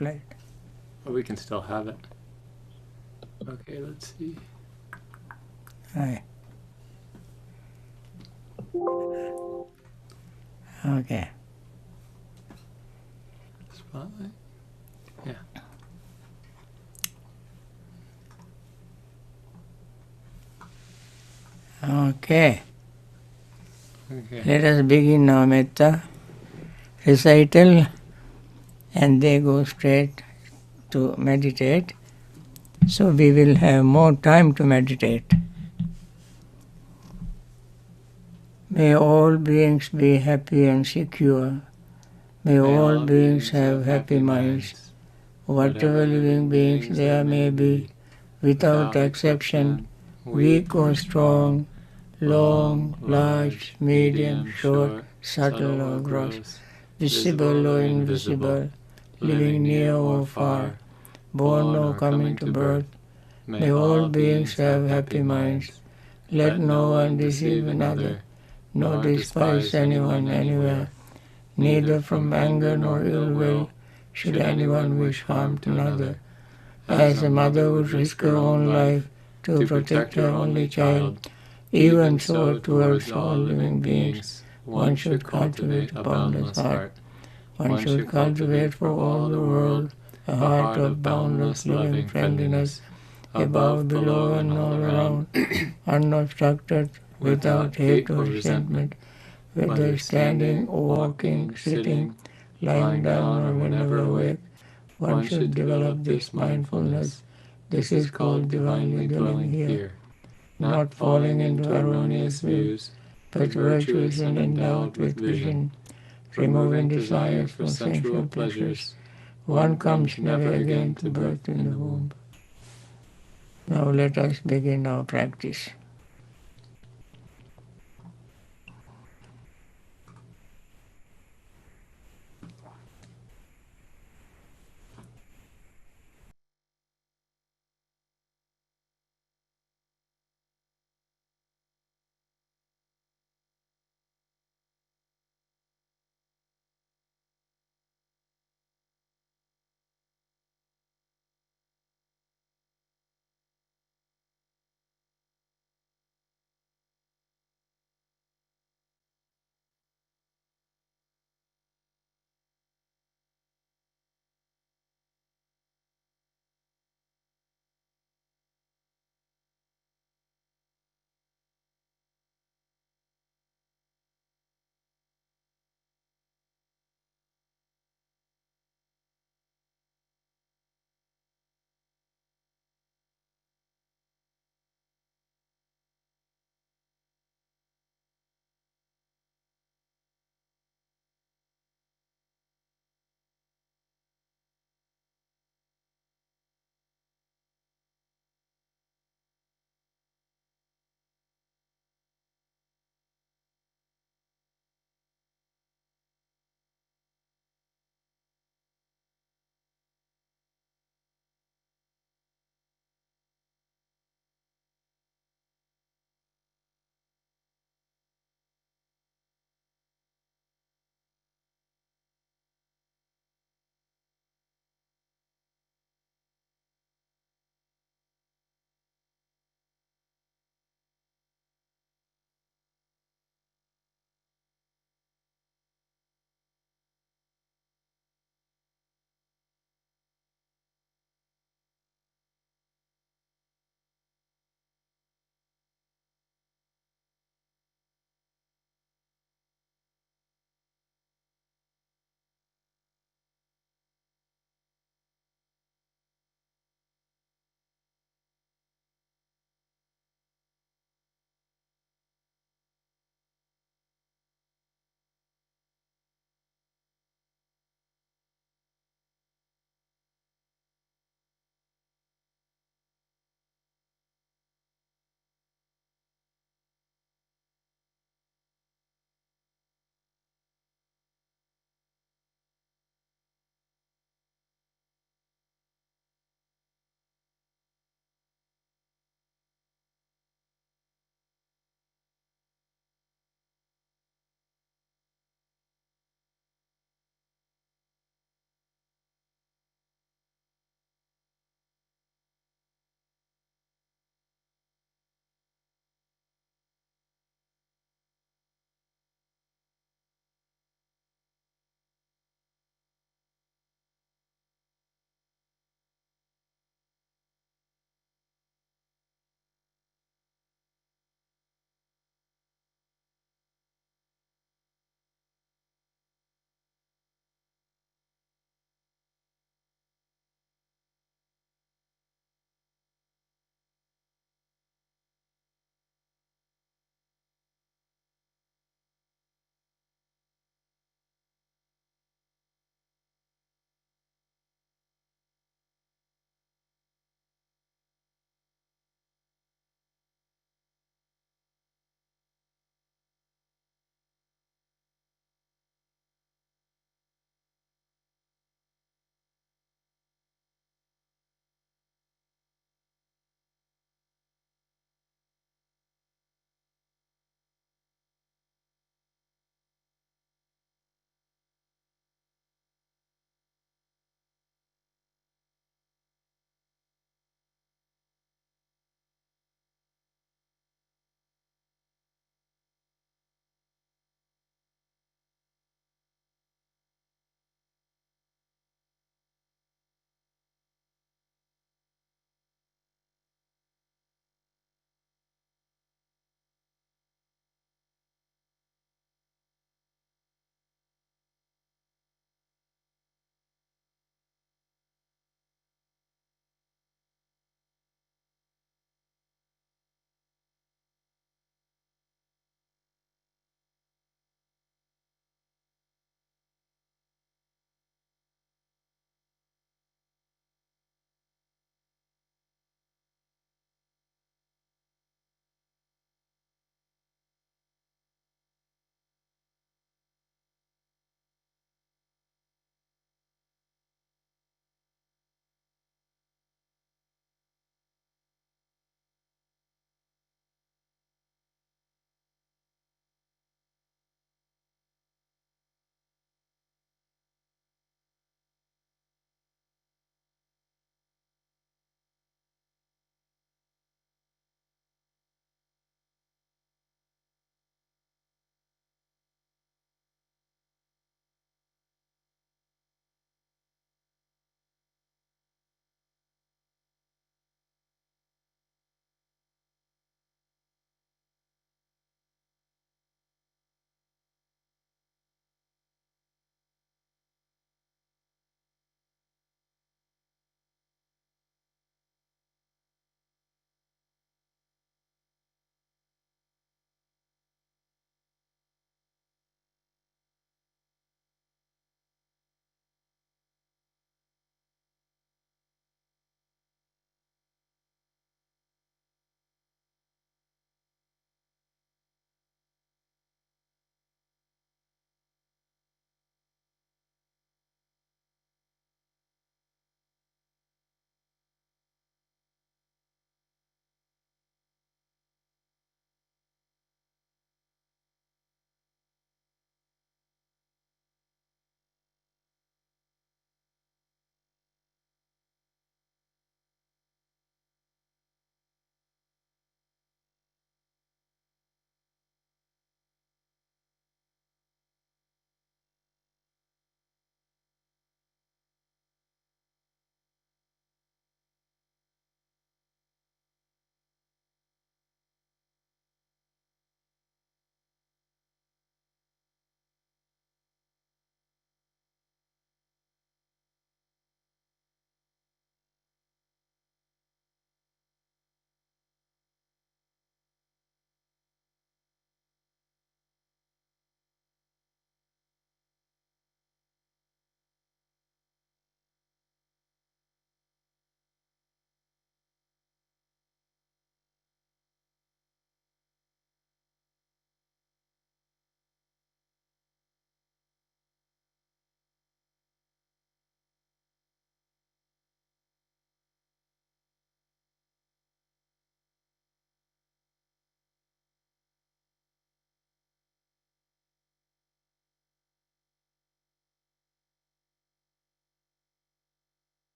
Right. But we can still have it. Okay, let's see. Right. Okay. Spotlight? Yeah. Okay. Okay. Let us begin our metta recital and they go straight to meditate. So we will have more time to meditate. May all beings be happy and secure. May all beings have happy minds. Whatever living beings there may be, without exception, weak or strong, long, large, medium, short, subtle or gross, visible or invisible, living near or far, born or coming to birth, may all beings have happy minds. Let no one deceive another, nor despise anyone anywhere, neither from anger nor ill will should anyone wish harm to another. As a mother would risk her own life to protect her only child, even so towards all living beings one should cultivate a boundless heart. One should cultivate for all the world a heart of boundless loving friendliness, above, below, and all around, unobstructed, without hate or resentment, whether standing, walking, sitting, lying down, or whenever awake. One should develop this mindfulness. This is called divinely dwelling here, not falling into erroneous views, but virtuous and endowed with vision, removing desires for sensual pleasures. One comes never again to birth in the womb. Now let us begin our practice.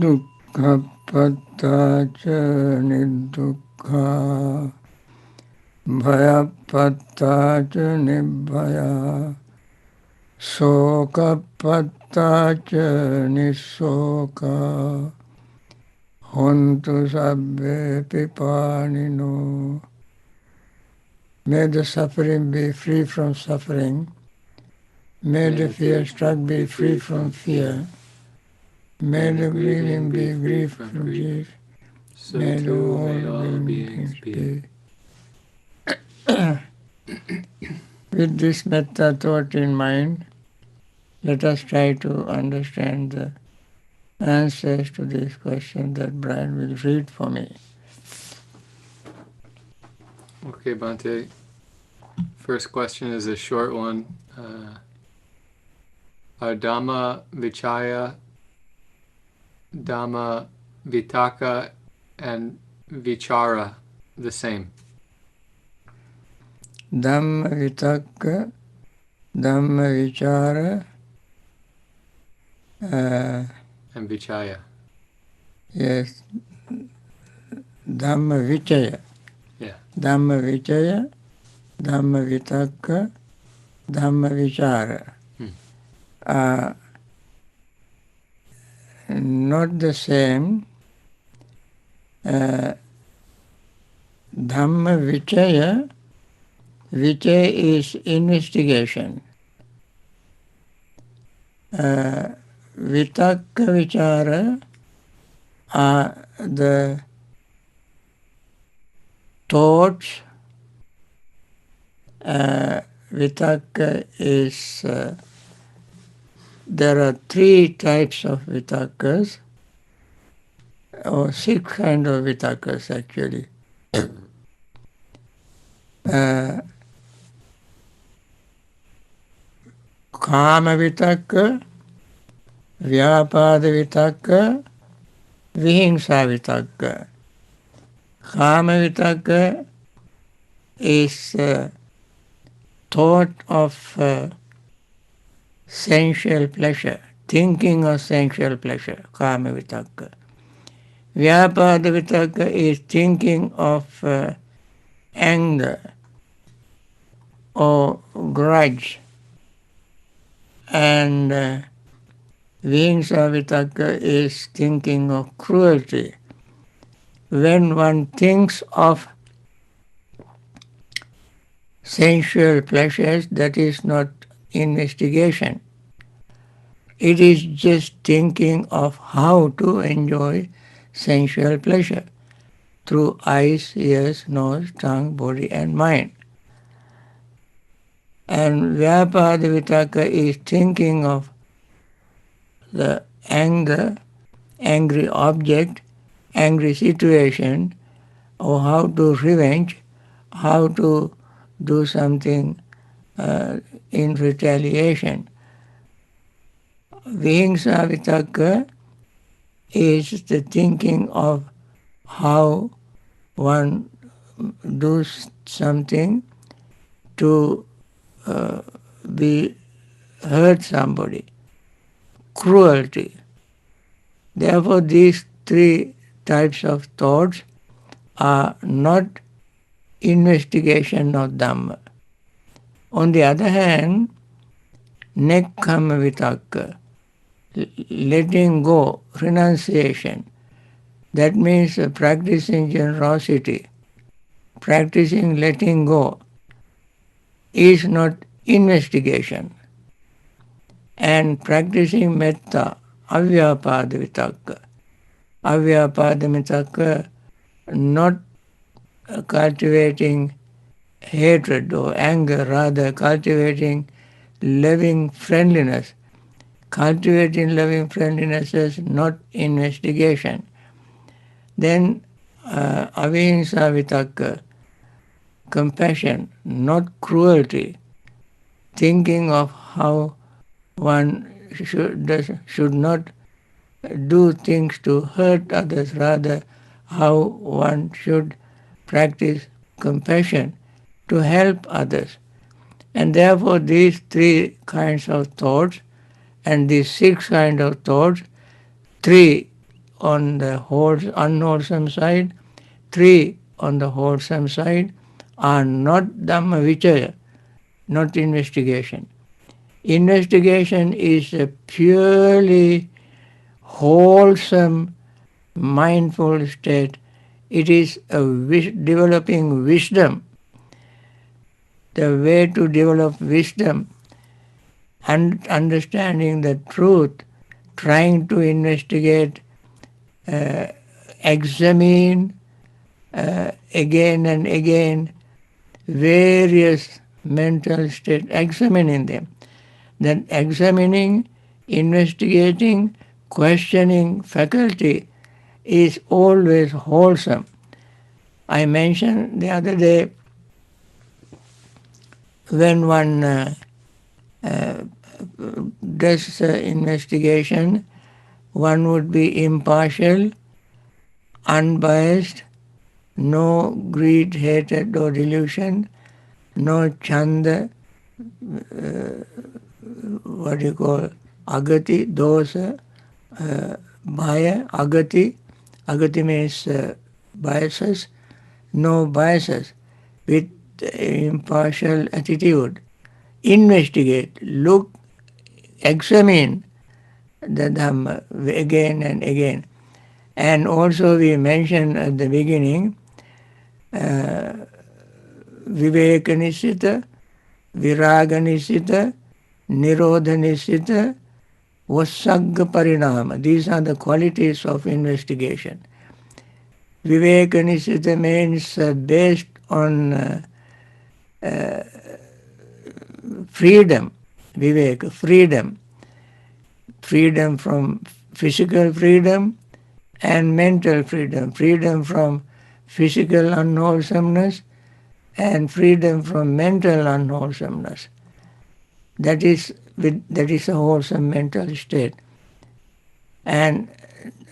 dukkhapatta ca nidukkha bhayapatta ca nibbhaya sokapatta ca nisoka hontu sabbe pipanino. May the suffering be free from suffering. May the fear struck be free from fear. May the grieving be grief from grief. So May the too may all all beings beings be. With this metta thought in mind, let us try to understand the answers to these questions that Brian will read for me. Okay, Bhante. First question is a short one. Are Dhamma Vichaya, Dhamma Vitaka, and Vichara the same? Dhamma vitakka, Dhamma vichara, And Vichaya. yes, Dhamma vichaya. Yeah. Dhamma vichaya, Dhamma vitakka, Dhamma vichara. Not the same. Dhamma vichaya, vichaya is investigation. Vitakka vichara are the thoughts. Vitakka is, there are three types of vitakkas, or six kinds of vitakkas actually. Kama vitakka, Vyapada vitakka, Vihingsa vitakka. Kama vitakka is thought of sensual pleasure, thinking of sensual pleasure, kama vitakka. Vyapada vitakka is thinking of anger or grudge. And Vihingsa vitakka is thinking of cruelty. When one thinks of sensual pleasures, that is not investigation. It is just thinking of how to enjoy sensual pleasure through eyes, ears, nose, tongue, body and mind. And Vyapada vitakka is thinking of the anger, angry object, angry situation, or how to revenge, how to do something in retaliation. Vihingsa vitakka is the thinking of how one does something to be hurt somebody. Cruelty. Therefore, these three types of thoughts are not investigation of Dhamma. On the other hand, nekkhamma vitakka, letting go, renunciation, that means practicing generosity, practicing letting go, is not investigation. And practicing metta, avyapada vitakka. Avyapada vitakka, not cultivating hatred or anger, rather cultivating loving friendliness. Cultivating loving friendliness is not investigation. Then avihingsa vitakka, compassion, not cruelty. Thinking of how one should not do things to hurt others, rather how one should practice compassion to help others. And therefore these three kinds of thoughts and these six kinds of thoughts, three on the unwholesome side, 3 on the wholesome side, are not Dhamma Vichaya, not investigation. Investigation is a purely wholesome, mindful state. It is a developing wisdom. The way to develop wisdom and understanding the truth, trying to investigate, examine again and again various mental states, examining them. Then examining, investigating, questioning faculty is always wholesome. I mentioned the other day when one does investigation, one would be impartial, unbiased, no greed, hatred or delusion, no chanda, what do you call, agati, dosa, bhaya, agati. Agati means biases, no biases, with impartial attitude. Investigate, look, examine the Dhamma again and again. And also we mentioned at the beginning, Vivekanisita, Viraganisita, Nirodhanisita, Vasagga Parinama. These are the qualities of investigation. Vivekanisita means based on freedom, Viveka, freedom. Freedom from physical freedom and mental freedom. Freedom from physical unwholesomeness and freedom from mental unwholesomeness. That is a wholesome mental state. And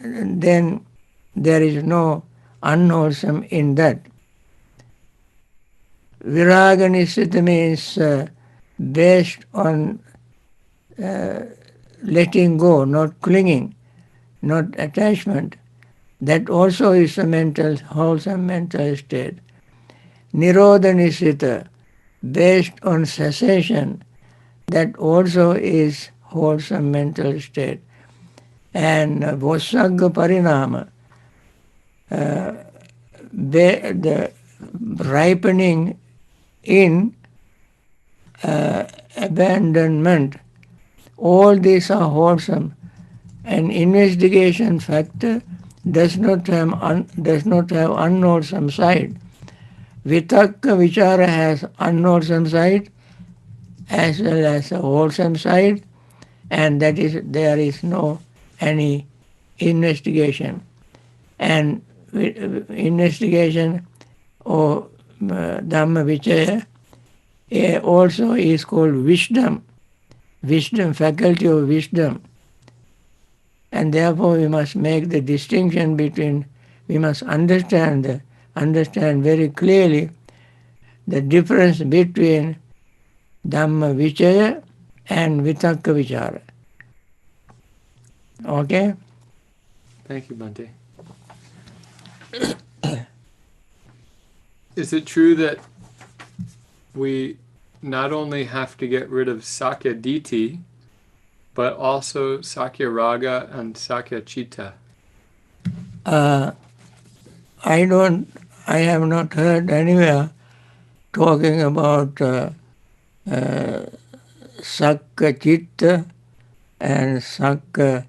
then there is no unwholesome in that. Viraganisita means based on letting go, not clinging, not attachment. That also is a wholesome mental state. Nirodhanisita, based on cessation, that also is wholesome mental state. And Vasagga Parinama, the ripening in abandonment. All these are wholesome. An investigation factor does not have unwholesome side. Vitakka Vichara has unwholesome side as well as a wholesome side, and that is there is no any investigation. And investigation or Dhamma Vichaya also is called wisdom, faculty of wisdom. And therefore we must make the distinction between, we must understand very clearly the difference between Dhamma Vichaya and Vitakka Vichara. Okay? Thank you, Bhante. Is it true that we not only have to get rid of Sakya Diti, but also Sakya Raga and Sakya Chitta? I have not heard anywhere talking about Sakya Chitta and Sakya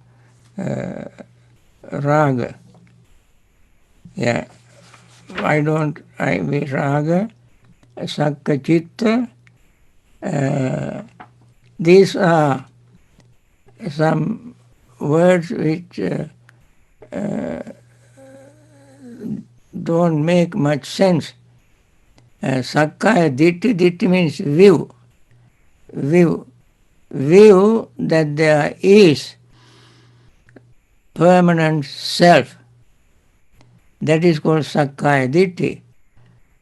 Raga. Yeah. Raga, Sakya Chitta, these are some words which don't make much sense. Sakkaya Ditti means view that there is permanent self. That is called Sakkaya Ditti.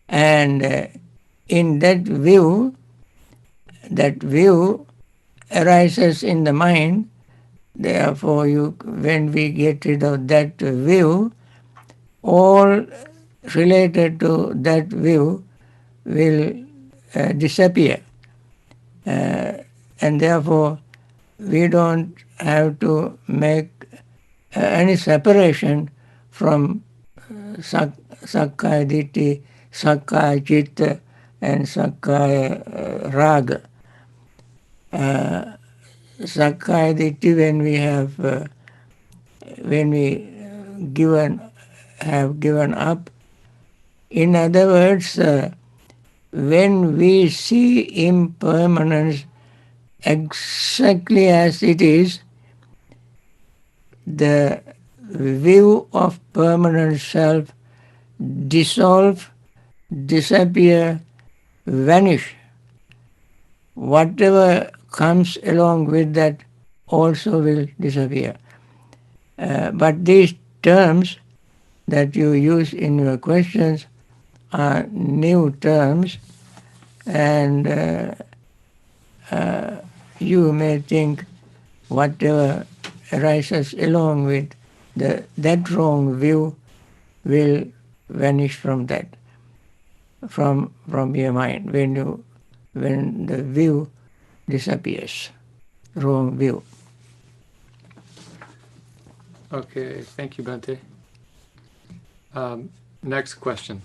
And in that view arises in the mind Therefore, when we get rid of that view, all related to that view will disappear. And therefore, we don't have to make any separation from Sakkaya Ditthi, Sakkaya Chitta, and Sakkaya Raga. Sakkaya Ditthi, when we have given up. In other words, when we see impermanence exactly as it is, the view of permanent self dissolve, disappear, vanish. Whatever comes along with that also will disappear. But these terms that you use in your questions are new terms, and you may think whatever arises along with that wrong view will vanish from that, from your mind when the view disappears, wrong view. Okay, thank you, Bhante. Next question.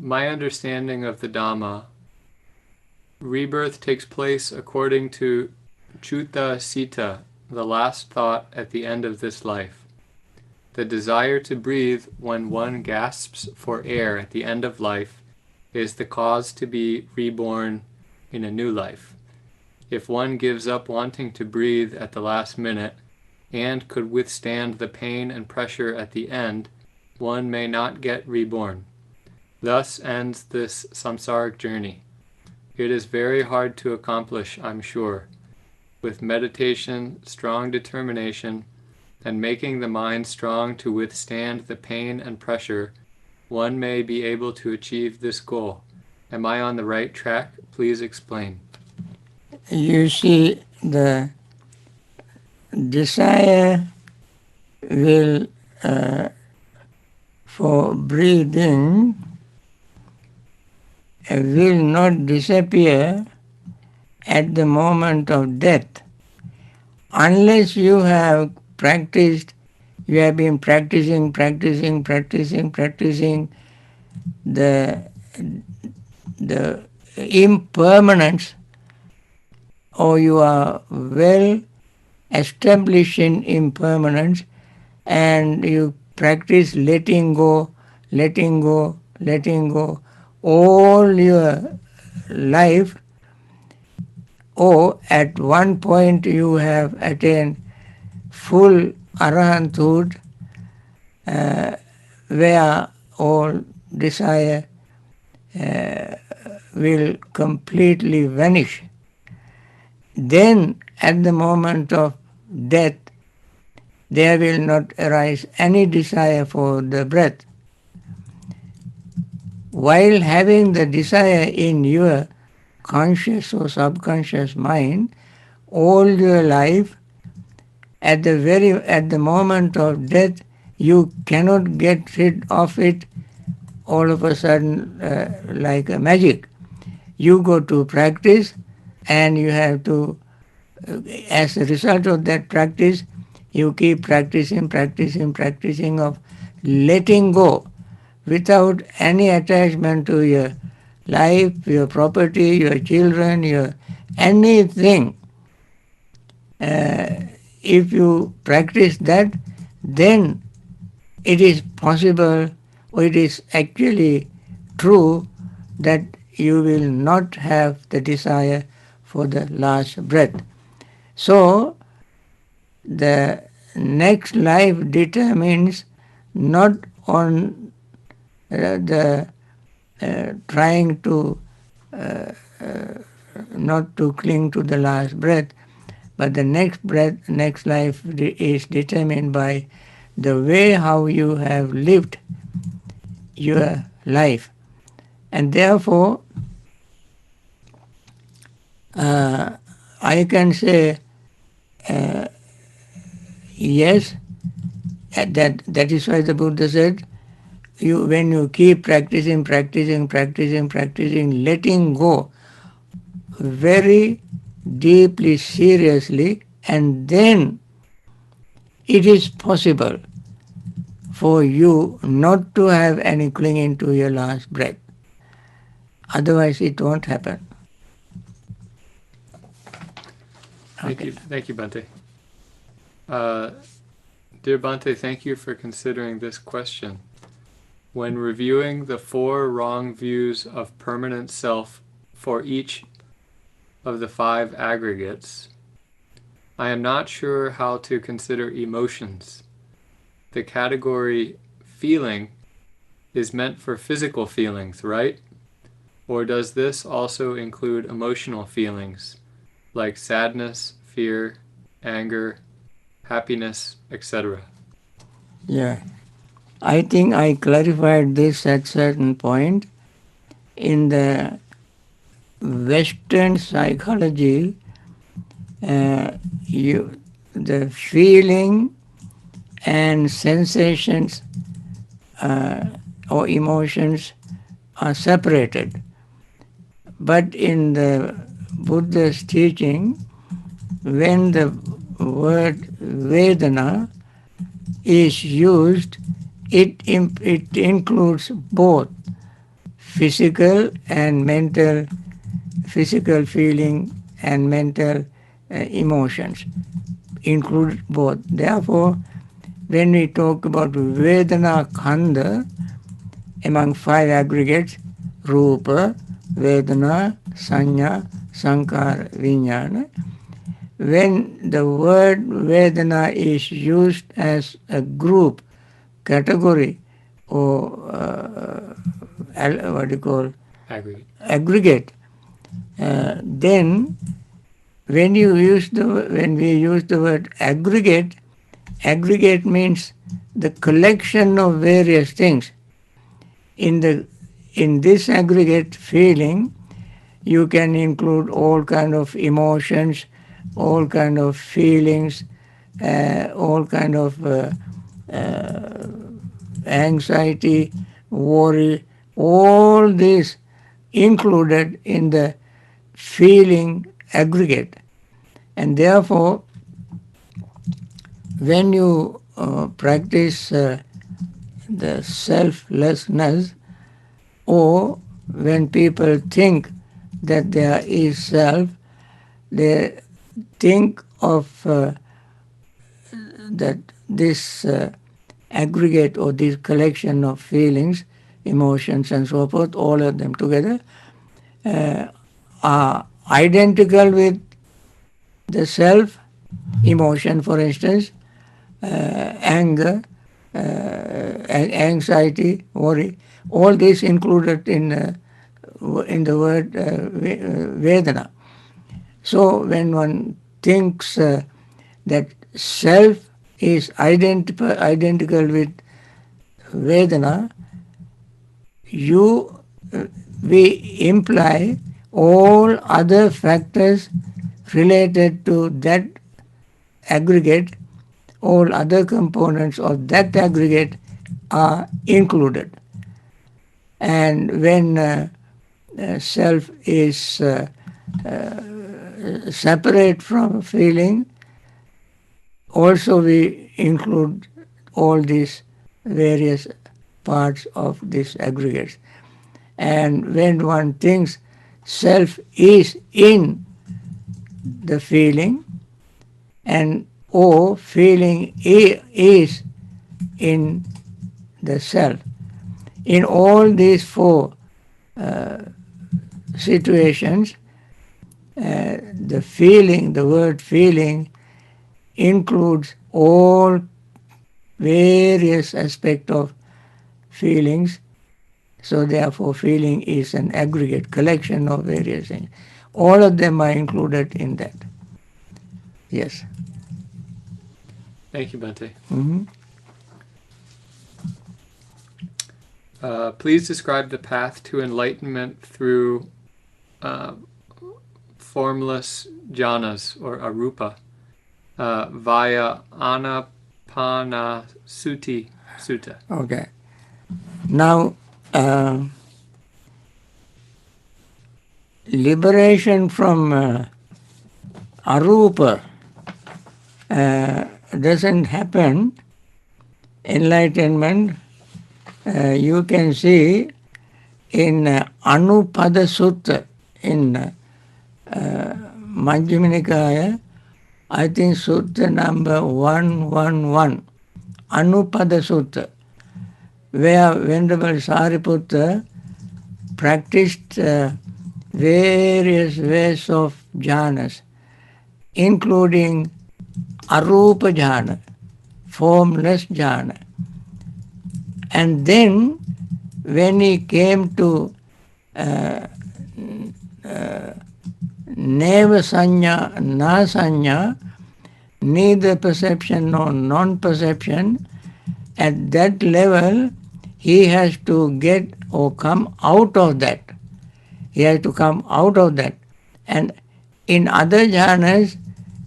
My understanding of the Dhamma, rebirth takes place according to Chutta Sita, the last thought at the end of this life. The desire to breathe when one gasps for air at the end of life is the cause to be reborn in a new life. If one gives up wanting to breathe at the last minute and could withstand the pain and pressure at the end, one may not get reborn. Thus ends this samsaric journey. It is very hard to accomplish, I'm sure. With meditation, strong determination, and making the mind strong to withstand the pain and pressure, one may be able to achieve this goal. Am I on the right track? Please explain. You see, the desire will, for breathing, will not disappear at the moment of death unless you have practiced, you have been practicing the impermanence, or you are well established in impermanence and you practice letting go all your life, or at one point you have attained full arahanthood, where all desire will completely vanish. Then at the moment of death, there will not arise any desire for the breath. While having the desire in your conscious or subconscious mind all your life, at the moment of death, you cannot get rid of it all of a sudden like a magic. You go to practice, and you have to, as a result of that practice, you keep practicing of letting go without any attachment to your life, your property, your children, your anything. If you practice that, then it is possible, or it is actually true, that you will not have the desire for the last breath. So, the next life determines not on the trying to not to cling to the last breath, but the next life is determined by the way how you have lived your life. And therefore, I can say Yes, that is why the Buddha said, when you keep practicing, letting go very deeply, seriously, and then it is possible for you not to have any clinging to your last breath. Otherwise, it won't happen. Thank you, Bhante. Dear Bhante, thank you for considering this question. When reviewing the 4 wrong views of permanent self for each of the 5 aggregates, I am not sure how to consider emotions. The category feeling is meant for physical feelings, right? Or does this also include emotional feelings like sadness, fear, anger, happiness, etc.? Yeah. I think I clarified this at certain point. In the Western psychology, the feeling and sensations or emotions are separated. But in the Buddha's teaching, when the word Vedana is used, it includes both physical and mental, physical feeling and mental emotions, include both. Therefore, when we talk about Vedana Khanda, among 5 aggregates, Rupa, Vedana, Sanya, Sankara, Vijnana, when the word Vedana is used as a group, category, or what do you call? Aggregate. Then when we use the word aggregate, aggregate means the collection of various things. In this aggregate feeling, you can include all kind of emotions, all kind of feelings, all kind of anxiety, worry, all this included in the feeling aggregate. And therefore, when you practice the selflessness, or when people think that there is self, they think of that this aggregate or this collection of feelings, emotions and so forth, all of them together, are identical with the self, emotion for instance, anger, anxiety, worry, all this included in the word Vedana. So when one thinks that self is identical with Vedana, we imply all other factors related to that aggregate, all other components of that aggregate are included. And when self is separate from feeling, also we include all these various parts of these aggregates. And when one thinks self is in the feeling, and feeling is in the self, in all these 4 situations, the word feeling includes all various aspects of feelings. So therefore feeling is an aggregate collection of various things. All of them are included in that. Yes. Thank you, Bhante. Mm-hmm. Please describe the path to enlightenment through formless jhanas or arupa. via Anapanasati Sutta. Okay. Now, liberation from arupa doesn't happen. Enlightenment, you can see in Anupada Sutta, in Majjhima Nikaya, I think Sutta number 111, Anupada Sutta, where Venerable Sariputta practiced various ways of jhanas, including arupa jhana, formless jhana. And then when he came to neva sanya, na sanya, neither perception nor non-perception, at that level he has to get or come out of that. He has to come out of that. And in other jhanas,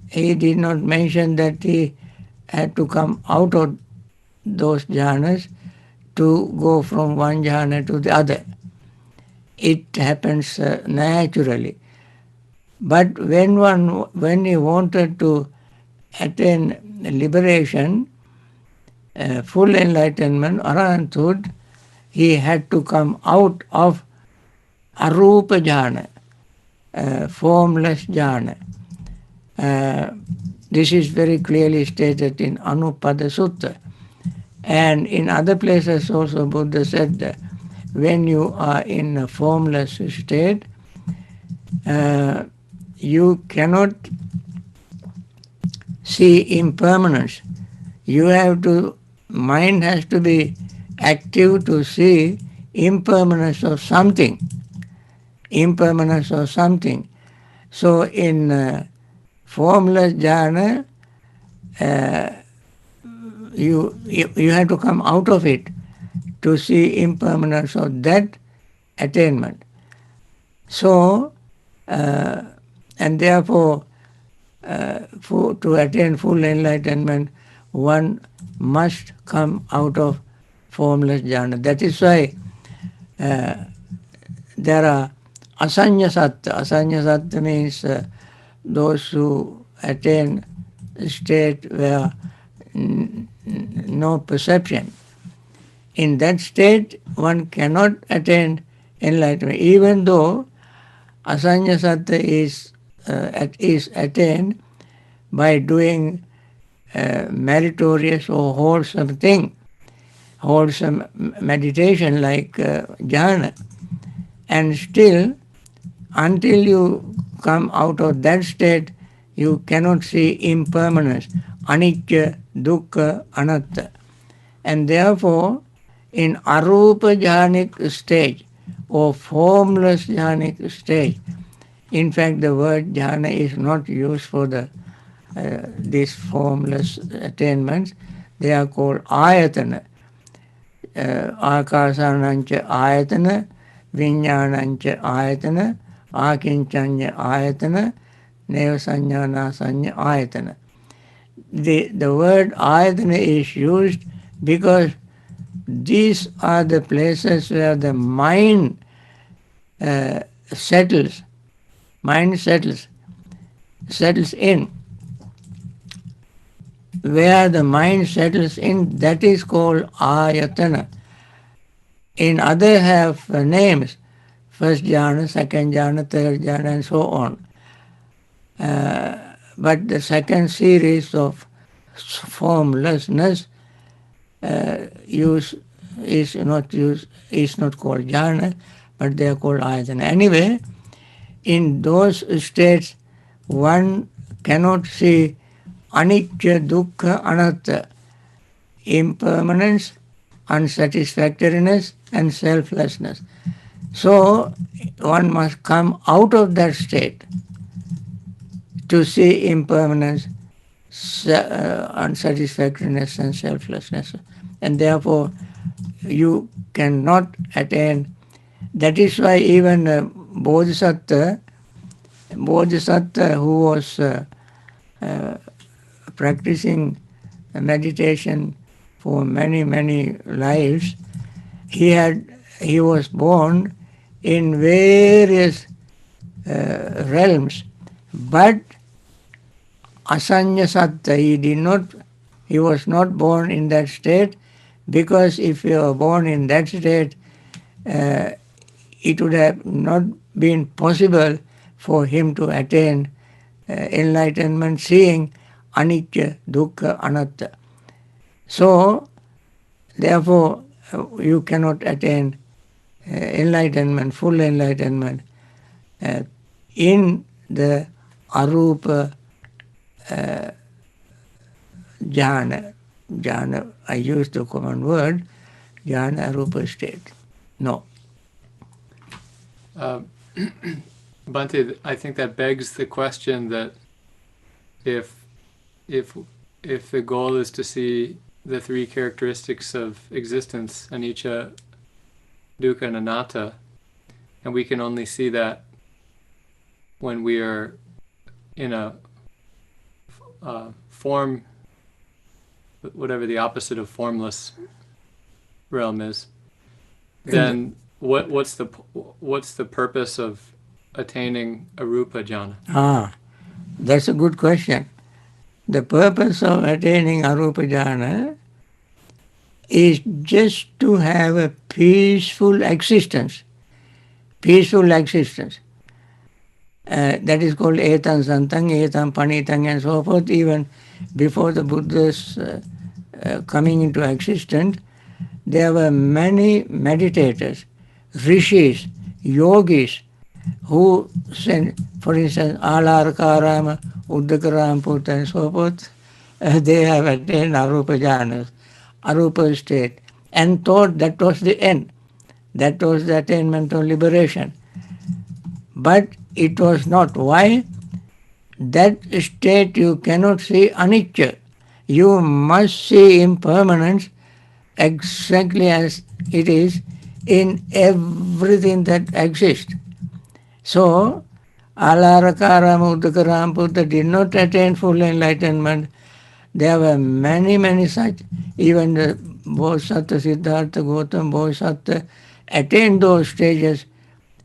he did not mention that he had to come out of those jhanas to go from one jhana to the other. It happens naturally. But when he wanted to attain liberation, full enlightenment, arahanthood, he had to come out of arupa jhana, formless jhana. This is very clearly stated in Anupada Sutta. And in other places also Buddha said that when you are in a formless state, you cannot see impermanence. You have to, mind has to be active to see impermanence of something. Impermanence of something. So in formless jhana, you have to come out of it to see impermanence of that attainment. So, and therefore, to attain full enlightenment, one must come out of formless jhana. That is why there are asanya sattva. Asanya sattva means those who attain a state where no perception. In that state, one cannot attain enlightenment, even though asanya sattva is attained by doing meritorious or wholesome thing, wholesome meditation like jhana. And still, until you come out of that state, you cannot see impermanence, anicca, dukkha, anatta. And therefore, in arupa jhanic stage or formless jhanic stage, in fact, the word jhana is not used for these formless attainments. They are called ayatana. Akasanancha ayatana, viññānañca ayatana, akinchanya ayatana, nevasanyana sanya ayatana. The word ayatana is used because these are the places where the mind settles. Mind settles in. Where the mind settles in, that is called ayatana. In other have names, first jhana, second jhana, third jhana, and so on. But the second series of formlessness is not called jhana, but they are called ayatana. Anyway, in those states, one cannot see anicca, dukkha, anatta, impermanence, unsatisfactoriness, and selflessness. So one must come out of that state to see impermanence, unsatisfactoriness, and selflessness. And therefore, you cannot attain. That is why even Bodhisattva who was practicing meditation for many, many lives, he was born in various realms, but asanya satta, he was not born in that state, because if he were born in that state, it would have not been possible for him to attain enlightenment, seeing anicca, dukkha, anatta. So, therefore, you cannot attain enlightenment, full enlightenment, in the arupa jhana. Jhana, I use the common word, jhana arupa state. No. Bhante, I think that begs the question that if the goal is to see the three characteristics of existence, anicca, dukkha, and anatta, and we can only see that when we are in a form, whatever the opposite of formless realm is, then what's the purpose of attaining arupa jhana? That's a good question. The purpose of attaining arupa jhana is just to have a peaceful existence. Peaceful existence. That is called etam santang, etam panitang, and so forth. Even before the Buddha's coming into existence, there were many meditators, rishis, yogis, who sent, for instance, Alarkarama, Uddakaram, and so forth. They have attained arupa jhanas, arupa state, and thought that was the end. That was the attainment of liberation. But it was not. Why? That state you cannot see anicca. You must see impermanence exactly as it is in everything that exists. So, Alarakaram, Uddakaram, Buddha did not attain full enlightenment. There were many, many such. Even the Bodhisattva, Siddhartha, Gautam Bodhisattva attained those stages,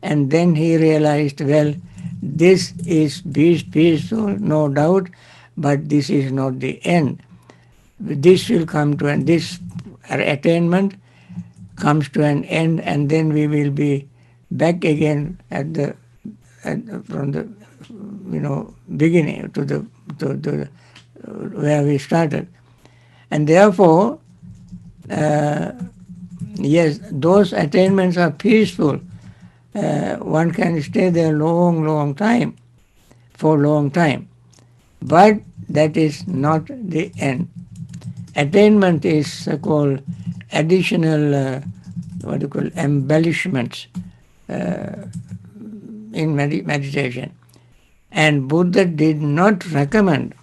and then he realized, well, this is peaceful, no doubt, but this is not the end. This will come to an end. This attainment comes to an end, and then we will be back again from the beginning to where we started. And therefore, yes, those attainments are peaceful. One can stay there long time, for long time. But that is not the end. Attainment is called additional, embellishments in meditation. And Buddha did not recommend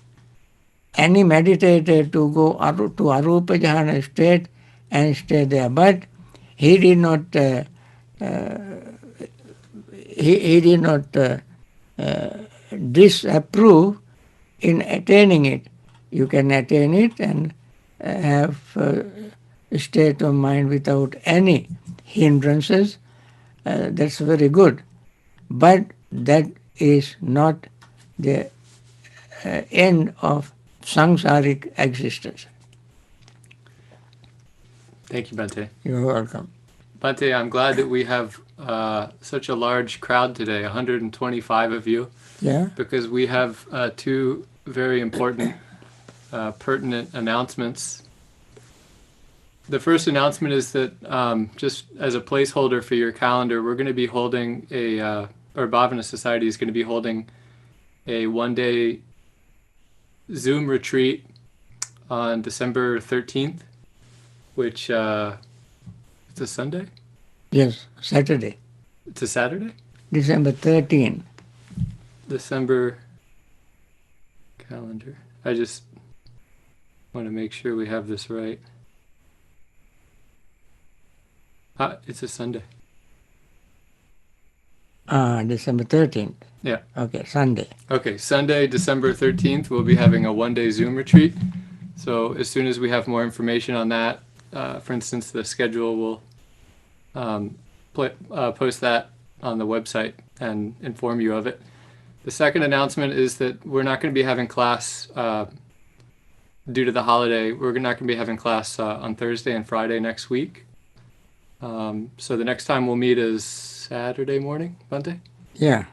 any meditator to go to arupa jhana state and stay there. But he did not disapprove in attaining it. You can attain it and have a state of mind without any hindrances. That's very good. But that is not the end of samsaric existence. Thank you, Bhante. You're welcome. Bhante, I'm glad that we have such a large crowd today, 125 of you. Yeah. Because we have two very important, pertinent announcements. The first announcement is that just as a placeholder for your calendar, we're going to be holding or Bhavana Society is going to be holding a one-day Zoom retreat on December 13th, which it's a Sunday? Yes, Saturday. It's a Saturday? December 13th. December calendar. I just want to make sure we have this right. It's a Sunday. December 13th. Yeah. Okay, Sunday. Okay, Sunday, December 13th, we'll be having a one-day Zoom retreat. So as soon as we have more information on that, for instance, the schedule, we'll post that on the website and inform you of it. The second announcement is that we're not going to be having class due to the holiday. We're not going to be having class on Thursday and Friday next week. So the next time we'll meet is Saturday morning, Bhante? Yeah.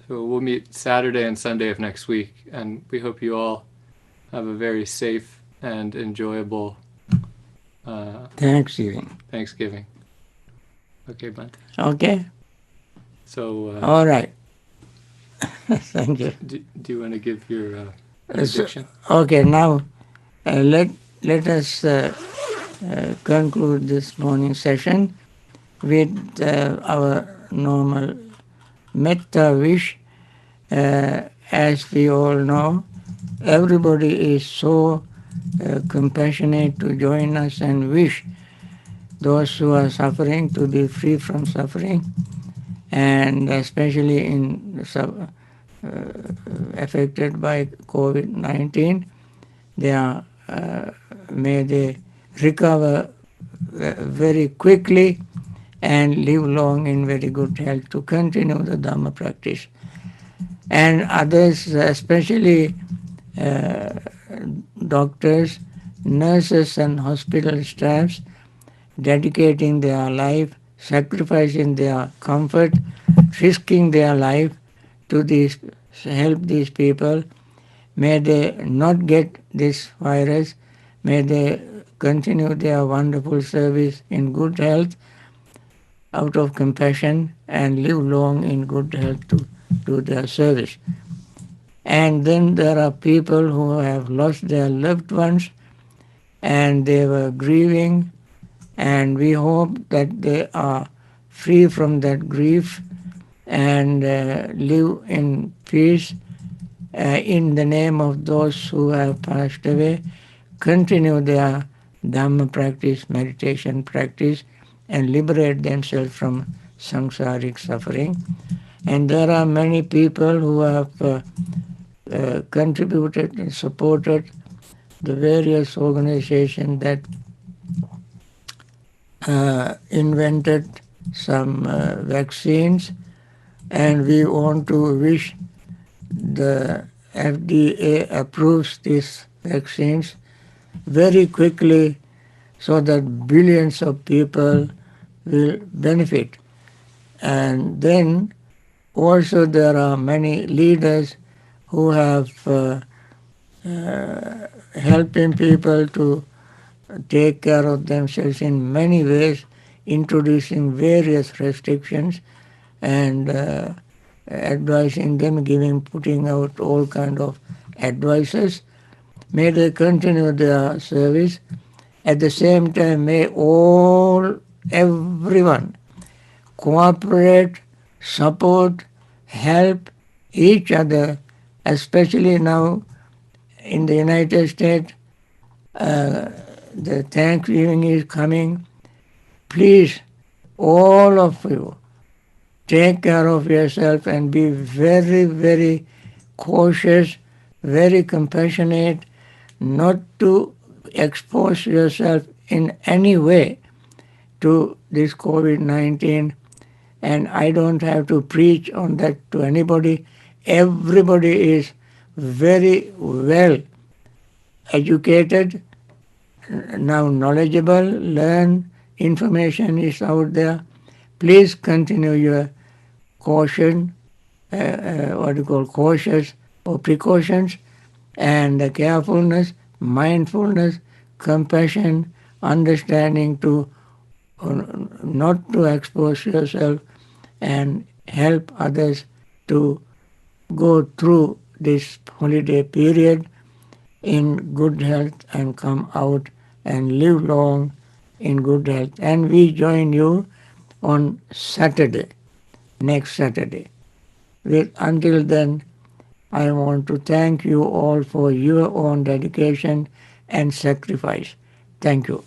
So we'll meet Saturday and Sunday of next week, and we hope you all have a very safe and enjoyable Thanksgiving. Thanksgiving. Okay, Bhante. Okay. So, All right. Thank you. do you want to give your benediction? Okay, now let us conclude this morning session with our normal metta wish. As we all know, everybody is so compassionate to join us and wish those who are suffering to be free from suffering, and especially in affected by COVID-19, they are may they recover very quickly and live long in very good health to continue the Dhamma practice. And others, especially doctors, nurses and hospital staffs, dedicating their life, sacrificing their comfort, risking their life to help these people. May they not get this virus. May they continue their wonderful service in good health out of compassion and live long in good health to do their service. And then there are people who have lost their loved ones and they were grieving, and we hope that they are free from that grief and live in peace. In the name of those who have passed away, continue their Dhamma practice, meditation practice, and liberate themselves from samsaric suffering. And there are many people who have contributed and supported the various organizations that invented some vaccines, and we want to wish the FDA approves these vaccines very quickly so that billions of people will benefit. And then also there are many leaders who have helping people to take care of themselves in many ways, introducing various restrictions and advising them, putting out all kind of advices. May they continue their service. At the same time, may everyone cooperate, support, help each other, especially now in the United States. The Thanksgiving is coming. Please, all of you, take care of yourself and be very, very cautious, very compassionate, not to expose yourself in any way to this COVID-19. And I don't have to preach on that to anybody. Everybody is very well educated, now knowledgeable, learn, information is out there. Please continue your caution, cautious or precautions, and carefulness, mindfulness, compassion, understanding to not to expose yourself and help others to go through this holiday period in good health and come out and live long in good health. And we join you on Saturday, next Saturday. Until then, I want to thank you all for your own dedication and sacrifice. Thank you.